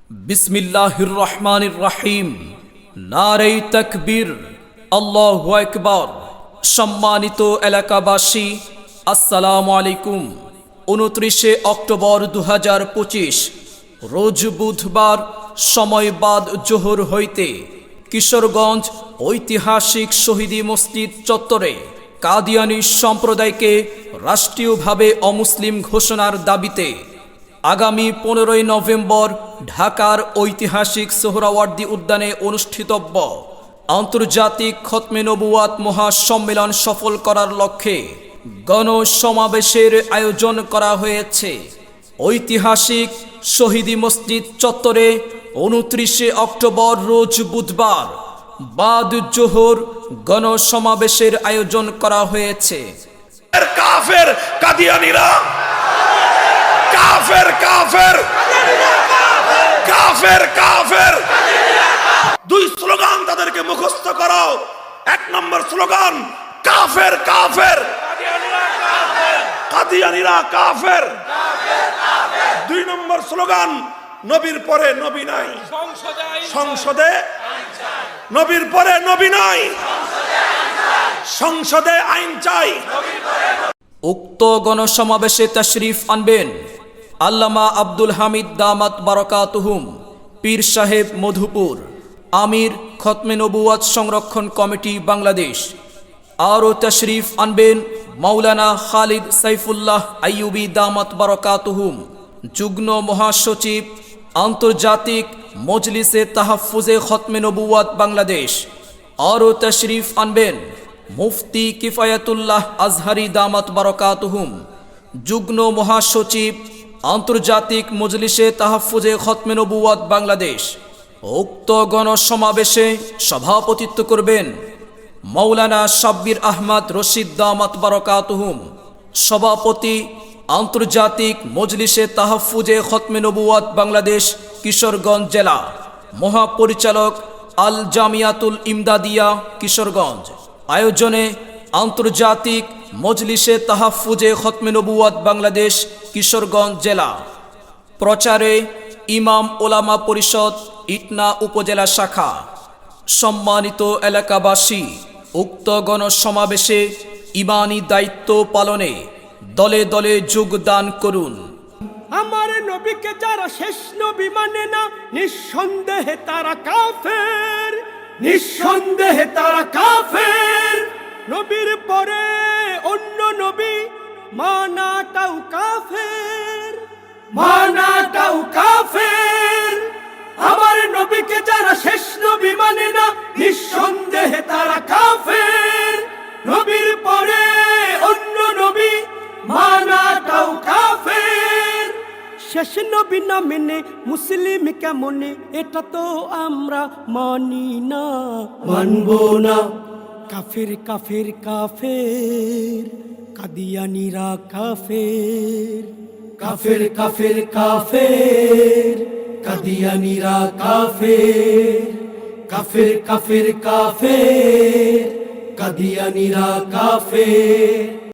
বিসমিল্লাহির রহমানির রহিম। নারে তাকবীর, আল্লাহু আকবার। সম্মানিত এলাকাবাসী, আসসালামু আলাইকুম। 29 অক্টোবর 2025 রোজ বুধবার, সময় বাদ জোহর হইতে কিশোরগঞ্জ ঐতিহাসিক শহীদি মসজিদ চত্বরে কাদিয়ানী সম্প্রদায়কে রাষ্ট্রীয়ভাবে অমুসলিম ঘোষণার দাবিতে আগামী 15 নভেম্বর ঢাকার ঐতিহাসিক সোহরাওয়ার্দী উদ্যানে অনুষ্ঠিতব্য আন্তর্জাতিক খতমে নবুয়াত মহাসম্মেলন সফল করার লক্ষ্যে গণসমাবেশের আয়োজন করা হয়েছে। ঐতিহাসিক শহীদি মসজিদ চত্বরে 29 অক্টোবর রোজ বুধবার বাদ জোহর গণসমাবেশের আয়োজন করা হয়েছে। কাফের কাদিয়ানীরা, কাফের কাফের কাফের কাফের, দুই স্লোগান তাদেরকে মুখস্থ করাও। 1 নম্বর স্লোগান কাফের কাফের, কাদিয়ানীরা কাফের। 2 নম্বর স্লোগান নবীর পরে নবী নাই, সংসদে নবীর পরে নবী নাই, সংসদে আইন চাই। উক্ত গণসমাবেশে তাশরিফ আনবেন আল্লামা আব্দুল হামিদ দামাত বারাকাতুহুম, পীর সাহেব মধুপুর, আমির খতমে নবুয়াত সংরক্ষণ কমিটি বাংলাদেশ। আরও তাশরিফ আনবেন মাওলানা খালিদ সাইফুল্লাহ আইয়ুবী দামাত বারাকাতুহুম, যুগ্ম মহাসচিব, আন্তর্জাতিক মজলিসে তাহাফুজে খতমে নবুয়াত বাংলাদেশ। আরও তাশরিফ আনবেন মুফতি কিফায়াতুল্লাহ আজহারি দামাত বারাকাতুহুম, যুগ্ম মহাসচিব, আন্তর্জাতিক মজলিসে তাহাফুজে খতমে নবুয়াত বাংলাদেশ। উক্ত গণসমাবেশে সভাপতিত্ব করবেন মাওলানা সাব্বির আহমদ রশিদ দামাত বারাকাতুহুম, সভাপতি, আন্তর্জাতিক মজলিসে তাহাফুজে খতমে নবুয়াত বাংলাদেশ কিশোরগঞ্জ জেলা, মহাপরিচালক আল জামিয়াতুল ইমদাদিয়া কিশোরগঞ্জ। আয়োজনে আন্তর্জাতিক মজলিসে তাহাফুজে খতমে নবুয়াত বাংলাদেশ কিশোরগঞ্জ জেলা। প্রচারে ইমাম ওলামা পরিষদ ইটনা উপজেলা শাখা। সম্মানিত এলাকাবাসী, উক্ত গণসমাবেশে ইমানি দায়িত্ব পালনে দলে দলে যোগদান করুন। আমার নবীকে যারা শেষ নবী মানে না, নিঃসন্দেহে তারা কাফের, নিঃসন্দেহে তারা কাফের। নবীর পরে অন্য নবী মানাটাও কাফের, মানাটাও কাফের। আমার নবীকে যারা শেষ নবী মানে না, নিঃসন্দেহে তারা কাফের। নবীর পরে অন্য নবী মানাটাও কাফের। শেষ নবী না মেনে মুসলিম কেমনে, এটা তো আমরা মানি না, মানবো না। কাফের কাফের কাফের, কাদিয়ানীরা কাফের, কাফের কাফের কাফের, কাদিয়ানীরা কাফের, কাফের কাফের কাফের, কাদিয়ানীরা কাফের।